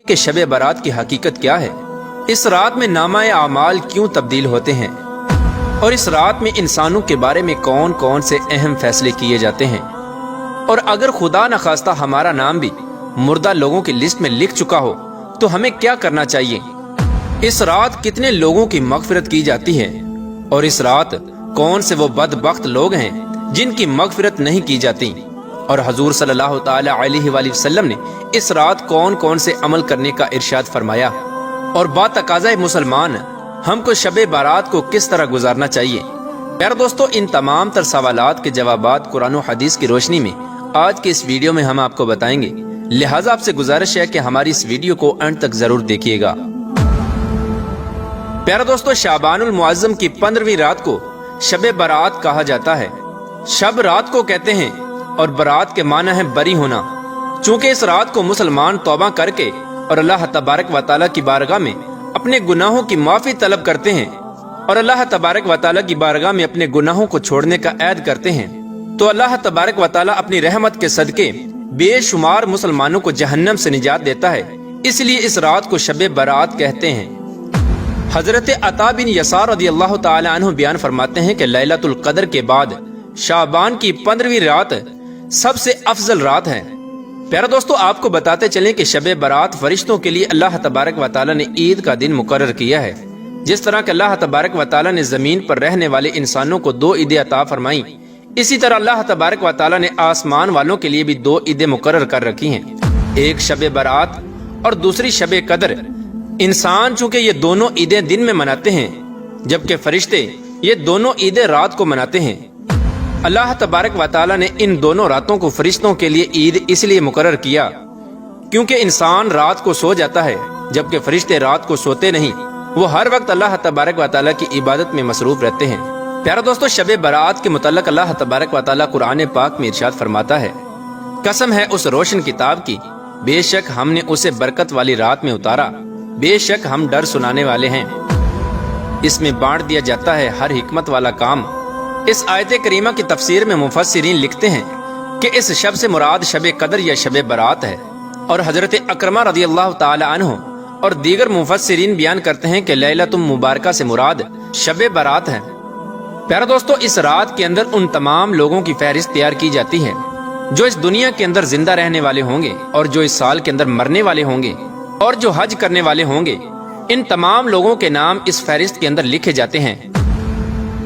کہ شب برات کی حقیقت کیا ہے، اس رات میں نامہ اعمال کیوں تبدیل ہوتے ہیں، اور اس رات میں انسانوں کے بارے میں کون کون سے اہم فیصلے کیے جاتے ہیں، اور اگر خدا نخواستہ ہمارا نام بھی مردہ لوگوں کی لسٹ میں لکھ چکا ہو تو ہمیں کیا کرنا چاہیے، اس رات کتنے لوگوں کی مغفرت کی جاتی ہے، اور اس رات کون سے وہ بدبخت لوگ ہیں جن کی مغفرت نہیں کی جاتی، اور حضور صلی اللہ تعالی علیہ وآلہ وسلم نے اس رات کون کون سے عمل کرنے کا ارشاد فرمایا، اور با تقاضۂ مسلمان ہم کو شب بارات کو کس طرح گزارنا چاہیے۔ پیارے دوستو، ان تمام تر سوالات کے جوابات قرآن و حدیث کی روشنی میں آج کے اس ویڈیو میں ہم آپ کو بتائیں گے، لہٰذا آپ سے گزارش ہے کہ ہماری اس ویڈیو کو اینڈ تک ضرور دیکھیے گا۔ پیارے دوستو، شعبان المعظم کی 15ویں رات کو شب برات کہا جاتا ہے۔ شب رات کو کہتے ہیں اور برات کے معنی ہے بری ہونا، چونکہ اس رات کو مسلمان توبہ کر کے اور اللہ تبارک و تعالیٰ کی بارگاہ میں اپنے گناہوں کی معافی طلب کرتے ہیں، اور اللہ تبارک و تعالیٰ کی بارگاہ میں اپنے گناہوں کو چھوڑنے کا عہد کرتے ہیں، تو اللہ تبارک و تعالیٰ اپنی رحمت کے صدقے بے شمار مسلمانوں کو جہنم سے نجات دیتا ہے، اس لیے اس رات کو شب برات کہتے ہیں۔ حضرت عطا بن یسار رضی اللہ تعالی عنہ بیان فرماتے ہیں کہ لیلۃ القدر کے بعد شعبان کی 15ویں رات سب سے افضل رات ہے۔ پیارے دوستو، آپ کو بتاتے چلیں کہ شب برات فرشتوں کے لیے اللہ تبارک و تعالی نے عید کا دن مقرر کیا ہے، جس طرح کہ اللہ تبارک و تعالی نے زمین پر رہنے والے انسانوں کو 2 عیدیں عطا فرمائیں، اسی طرح اللہ تبارک و تعالی نے آسمان والوں کے لیے بھی 2 عیدیں مقرر کر رکھی ہیں، ایک شب برات اور دوسری شب قدر۔ انسان چونکہ یہ دونوں عیدیں دن میں مناتے ہیں، جبکہ فرشتے یہ دونوں عیدیں رات کو مناتے ہیں۔ اللہ تبارک و تعالی نے ان دونوں راتوں کو فرشتوں کے لیے عید اس لیے مقرر کیا کیونکہ انسان رات کو سو جاتا ہے، جبکہ فرشتے رات کو سوتے نہیں، وہ ہر وقت اللہ تبارک و تعالی کی عبادت میں مصروف رہتے ہیں۔ پیارے دوستو، شب برات کے متعلق اللہ تبارک و تعالی قرآن پاک میں ارشاد فرماتا ہے، قسم ہے اس روشن کتاب کی، بے شک ہم نے اسے برکت والی رات میں اتارا، بے شک ہم ڈر سنانے والے ہیں، اس میں بانٹ دیا جاتا ہے ہر حکمت والا کام۔ اس آیت کریمہ کی تفسیر میں مفسرین لکھتے ہیں کہ اس شب سے مراد شب قدر یا شب برات ہے، اور حضرت اکرمہ رضی اللہ تعالی عنہ اور دیگر مفسرین بیان کرتے ہیں کہ لیلۃ مبارکہ سے مراد شب برات ہے۔ پیارے دوستو، اس رات کے اندر ان تمام لوگوں کی فہرست تیار کی جاتی ہے جو اس دنیا کے اندر زندہ رہنے والے ہوں گے، اور جو اس سال کے اندر مرنے والے ہوں گے، اور جو حج کرنے والے ہوں گے۔ ان تمام لوگوں کے نام اس فہرست کے اندر لکھے جاتے ہیں۔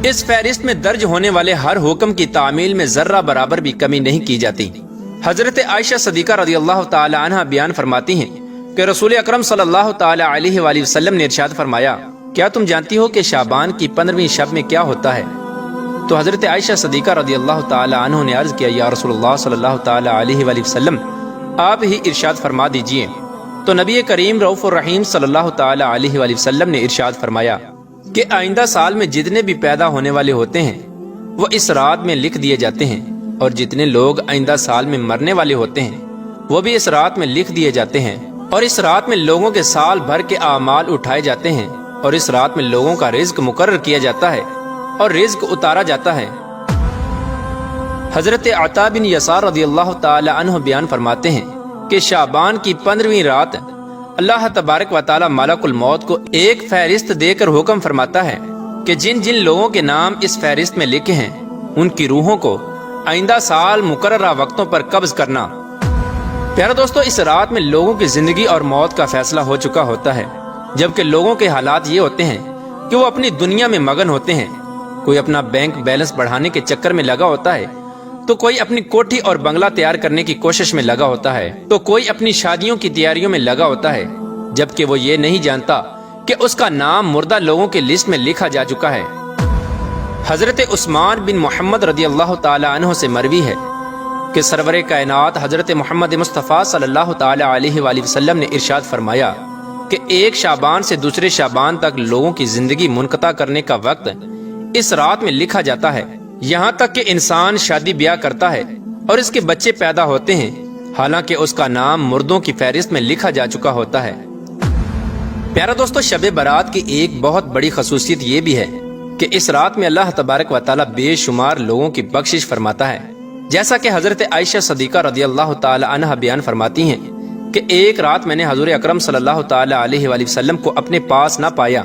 اس فہرست میں درج ہونے والے ہر حکم کی تعمیل میں ذرہ برابر بھی کمی نہیں کی جاتی۔ حضرت عائشہ صدیقہ رضی اللہ تعالی عنہ بیان فرماتی ہیں کہ رسول اکرم صلی اللہ تعالی علیہ وآلہ وسلم نے ارشاد فرمایا، کیا تم جانتی ہو کہ شعبان کی 15ویں شب میں کیا ہوتا ہے؟ تو حضرت عائشہ صدیقہ رضی اللہ تعالی عنہ نے عرض کیا، یا رسول اللہ صلی اللہ تعالی علیہ وآلہ وسلم، آپ ہی ارشاد فرما دیجئے۔ تو نبی کریم رؤوف الرحیم صلی اللہ تعالی علیہ وآلہ وسلم نے ارشاد فرمایا کہ آئندہ سال میں جتنے بھی پیدا ہونے والے ہوتے ہیں وہ اس رات میں لکھ دیے جاتے ہیں، اور جتنے لوگ آئندہ سال میں مرنے والے ہوتے ہیں وہ بھی اس رات میں لکھ دیے جاتے ہیں، اور اس رات میں لوگوں کے سال بھر کے اعمال اٹھائے جاتے ہیں، اور اس رات میں لوگوں کا رزق مقرر کیا جاتا ہے اور رزق اتارا جاتا ہے۔ حضرت عطا بن یسار رضی اللہ تعالی عنہ بیان فرماتے ہیں کہ شعبان کی 15ویں رات اللہ تبارک و تعالی ملک الموت کو ایک فہرست دے کر حکم فرماتا ہے کہ جن جن لوگوں کے نام اس فہرست میں لکھے ہیں ان کی روحوں کو آئندہ سال مقررہ وقتوں پر قبض کرنا۔ پیارے دوستو، اس رات میں لوگوں کی زندگی اور موت کا فیصلہ ہو چکا ہوتا ہے، جبکہ لوگوں کے حالات یہ ہوتے ہیں کہ وہ اپنی دنیا میں مگن ہوتے ہیں، کوئی اپنا بینک بیلنس بڑھانے کے چکر میں لگا ہوتا ہے، تو کوئی اپنی کوٹھی اور بنگلہ تیار کرنے کی کوشش میں لگا ہوتا ہے، تو کوئی اپنی شادیوں کی تیاریوں میں لگا ہوتا ہے، جبکہ وہ یہ نہیں جانتا کہ اس کا نام مردہ لوگوں کی لسٹ میں لکھا جا چکا ہے۔ حضرت عثمان بن محمد رضی اللہ تعالی عنہ سے مروی ہے کہ سرور کائنات حضرت محمد مصطفیٰ صلی اللہ تعالی علیہ وآلہ وسلم نے ارشاد فرمایا کہ ایک شعبان سے دوسرے شعبان تک لوگوں کی زندگی منقطع کرنے کا وقت اس رات میں لکھا جاتا ہے، یہاں تک کہ انسان شادی بیاہ کرتا ہے اور اس کے بچے پیدا ہوتے ہیں، حالانکہ اس کا نام مردوں کی فہرست میں لکھا جا چکا ہوتا ہے۔ پیارا دوستو، شب برات کی ایک بہت بڑی خصوصیت یہ بھی ہے کہ اس رات میں اللہ تبارک و تعالی بے شمار لوگوں کی بخشش فرماتا ہے، جیسا کہ حضرت عائشہ صدیقہ رضی اللہ تعالی عنہ بیان فرماتی ہیں کہ ایک رات میں نے حضور اکرم صلی اللہ تعالی علیہ وآلہ وسلم کو اپنے پاس نہ پایا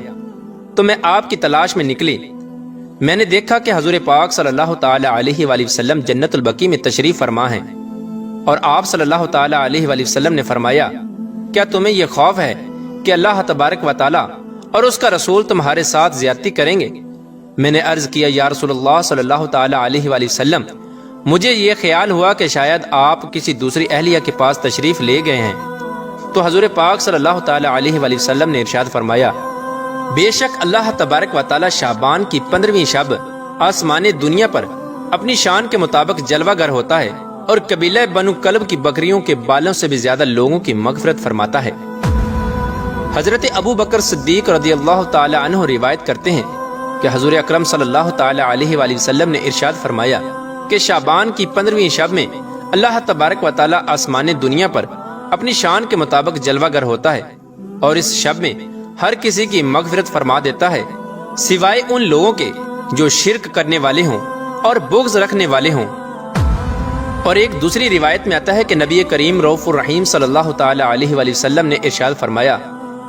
تو میں آپ کی تلاش میں نکلی۔ میں نے دیکھا کہ حضور پاک صلی اللہ تعالی علیہ وآلہ وسلم جنت البقیع میں تشریف فرما ہیں، اور آپ صلی اللہ تعالی علیہ وآلہ وسلم نے فرمایا، کیا تمہیں یہ خوف ہے کہ اللہ تبارک و تعالی اور اس کا رسول تمہارے ساتھ زیادتی کریں گے؟ میں نے عرض کیا، یا رسول اللہ صلی اللہ تعالی علیہ وآلہ وسلم، مجھے یہ خیال ہوا کہ شاید آپ کسی دوسری اہلیہ کے پاس تشریف لے گئے ہیں۔ تو حضور پاک صلی اللہ تعالی علیہ وآلہ وسلم نے ارشاد فرمایا، بے شک اللہ تبارک و تعالی شعبان کی 15ویں شب آسمان دنیا پر اپنی شان کے مطابق جلوہ گر ہوتا ہے اور قبیلہ بنو کلب کی بکریوں کے بالوں سے بھی زیادہ لوگوں کی مغفرت فرماتا ہے۔ حضرت ابو بکر صدیق رضی اللہ تعالی عنہ روایت کرتے ہیں کہ حضور اکرم صلی اللہ تعالی علیہ وآلہ وسلم نے ارشاد فرمایا کہ شعبان کی 15ویں شب میں اللہ تبارک و تعالی آسمان دنیا پر اپنی شان کے مطابق جلوہ گر ہوتا ہے، اور اس شب میں ہر کسی کی مغفرت فرما دیتا ہے سوائے ان لوگوں کے جو شرک کرنے والے ہوں اور بغض رکھنے والے ہوں۔ اور ایک دوسری روایت میں آتا ہے کہ نبی کریم رؤوف الرحیم صلی اللہ تعالی علیہ وآلہ وسلم نے ارشاد فرمایا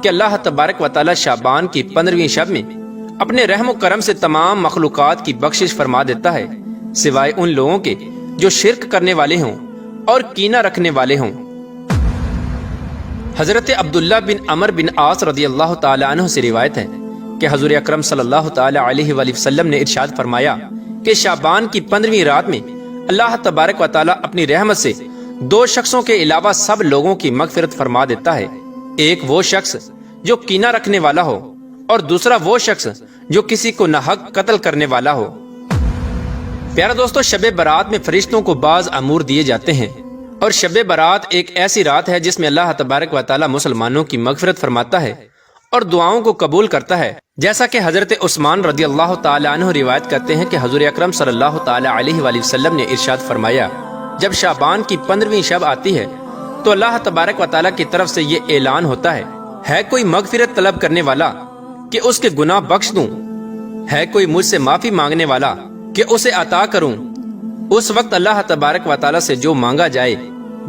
کہ اللہ تبارک و تعالی شعبان کی 15ویں شب میں اپنے رحم و کرم سے تمام مخلوقات کی بخشش فرما دیتا ہے سوائے ان لوگوں کے جو شرک کرنے والے ہوں اور کینہ رکھنے والے ہوں۔ حضرت عبداللہ بن عمر بن عاص رضی اللہ تعالی عنہ سے روایت ہے کہ حضور اکرم صلی اللہ تعالی علیہ وآلہ وسلم نے ارشاد فرمایا کہ شعبان کی 15ویں رات میں اللہ تبارک و تعالی اپنی رحمت سے 2 شخصوں کے علاوہ سب لوگوں کی مغفرت فرما دیتا ہے، ایک وہ شخص جو کینہ رکھنے والا ہو اور دوسرا وہ شخص جو کسی کو ناحق قتل کرنے والا ہو۔ پیارا دوستو، شب برات میں فرشتوں کو بعض امور دیے جاتے ہیں، اور شب برات ایک ایسی رات ہے جس میں اللہ تبارک و تعالی مسلمانوں کی مغفرت فرماتا ہے اور دعاؤں کو قبول کرتا ہے، جیسا کہ حضرت عثمان رضی اللہ تعالی عنہ روایت کرتے ہیں کہ حضور اکرم صلی اللہ تعالی علیہ وآلہ وسلم نے ارشاد فرمایا، جب شعبان کی 15ویں شب آتی ہے تو اللہ تبارک و تعالی کی طرف سے یہ اعلان ہوتا ہے کوئی مغفرت طلب کرنے والا کہ اس کے گناہ بخش دوں، ہے کوئی مجھ سے معافی مانگنے والا کہ اسے عطا کروں۔ اس وقت اللہ تبارک و تعالی سے جو مانگا جائے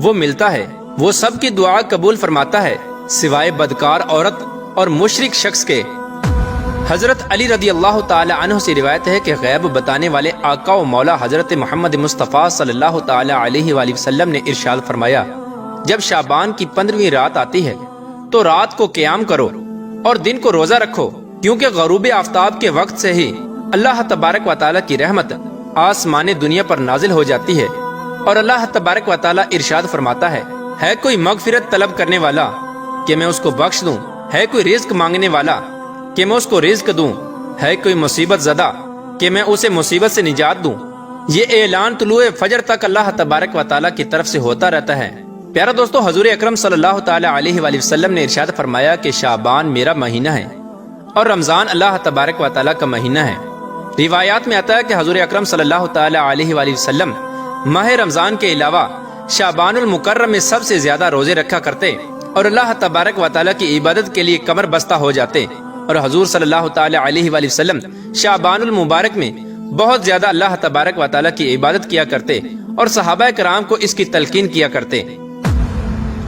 وہ ملتا ہے، وہ سب کی دعا قبول فرماتا ہے سوائے بدکار عورت اور مشرک شخص کے۔ حضرت علی رضی اللہ تعالی عنہ سے روایت ہے کہ غیب بتانے والے آقا و مولا حضرت محمد مصطفیٰ صلی اللہ تعالی علیہ وآلہ وسلم نے ارشاد فرمایا، جب شعبان کی 15ویں رات آتی ہے تو رات کو قیام کرو اور دن کو روزہ رکھو، کیونکہ غروب آفتاب کے وقت سے ہی اللہ تبارک و تعالی کی رحمت آسمان دنیا پر نازل ہو جاتی ہے، اور اللہ تبارک و تعالی ارشاد فرماتا ہے کوئی مغفرت طلب کرنے والا کہ میں اس کو بخش دوں، ہے کوئی رزق مانگنے والا کہ میں اس کو رزق دوں، ہے کوئی مصیبت زدہ کہ میں اسے مصیبت سے نجات دوں۔ یہ اعلان طلوع فجر تک اللہ تبارک و تعالی کی طرف سے ہوتا رہتا ہے۔ پیارا دوستو، حضور اکرم صلی اللہ تعالی علیہ وآلہ وسلم نے ارشاد فرمایا کہ شعبان میرا مہینہ ہے اور رمضان اللہ تبارک و تعالی کا مہینہ ہے۔ روایات میں آتا ہے کہ حضور اکرم صلی اللہ تعالی علیہ وآلہ وسلم ماہ رمضان کے علاوہ شعبان المکرم میں سب سے زیادہ روزے رکھا کرتے اور اللہ تبارک و تعالی کی عبادت کے لیے کمر بستہ ہو جاتے، اور حضور صلی اللہ تعالی علیہ وآلہ وسلم شعبان المبارک میں بہت زیادہ اللہ تبارک و تعالی کی عبادت کیا کرتے اور صحابہ کرام کو اس کی تلقین کیا کرتے۔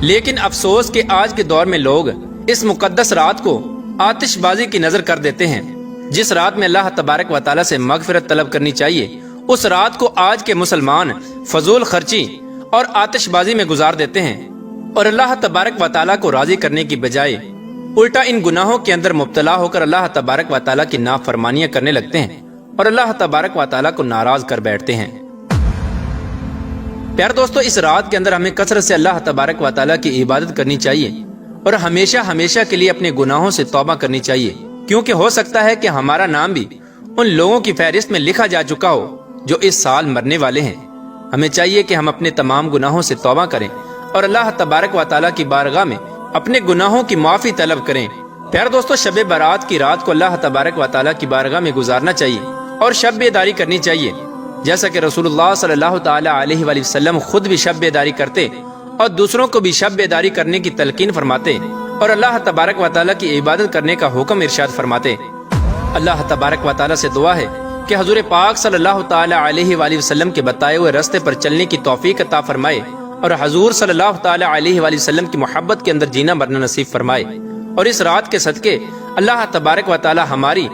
لیکن افسوس کہ آج کے دور میں لوگ اس مقدس رات کو آتش بازی کی نظر کر دیتے ہیں۔ جس رات میں اللہ تبارک و تعالی سے مغفرت طلب کرنی چاہیے، اس رات کو آج کے مسلمان فضول خرچی اور آتش بازی میں گزار دیتے ہیں، اور اللہ تبارک و تعالی کو راضی کرنے کی بجائے الٹا ان گناہوں کے اندر مبتلا ہو کر اللہ تبارک و تعالی کی نافرمانیاں کرنے لگتے ہیں اور اللہ تبارک و تعالی کو ناراض کر بیٹھتے ہیں۔ پیار دوستو، اس رات کے اندر ہمیں کثرت سے اللہ تبارک و تعالی کی عبادت کرنی چاہیے اور ہمیشہ ہمیشہ کے لیے اپنے گناہوں سے توبہ کرنی چاہیے، کیونکہ ہو سکتا ہے کہ ہمارا نام بھی ان لوگوں کی فہرست میں لکھا جا چکا ہو جو اس سال مرنے والے ہیں۔ ہمیں چاہیے کہ ہم اپنے تمام گناہوں سے توبہ کریں اور اللہ تبارک و تعالی کی بارگاہ میں اپنے گناہوں کی معافی طلب کریں۔ پیار دوستو، شب برات کی رات کو اللہ تبارک و تعالی کی بارگاہ میں گزارنا چاہیے اور شب بیداری کرنی چاہیے، جیسا کہ رسول اللہ صلی اللہ تعالی علیہ وآلہ وسلم خود بھی شب بیداری کرتے اور دوسروں کو بھی شب بیداری کرنے کی تلقین فرماتے اور اللہ تبارک و تعالی کی عبادت کرنے کا حکم ارشاد فرماتے۔ اللہ تبارک و تعالی سے دعا ہے کہ حضور پاک صلی اللہ تعالی علیہ وآلہ وسلم کے بتائے ہوئے راستے پر چلنے کی توفیق عطا فرمائے اور حضور صلی اللہ تعالی علیہ وآلہ وسلم کی محبت کے اندر جینا مرنا نصیب فرمائے، اور اس رات کے صدقے اللہ تبارک و تعالی ہماری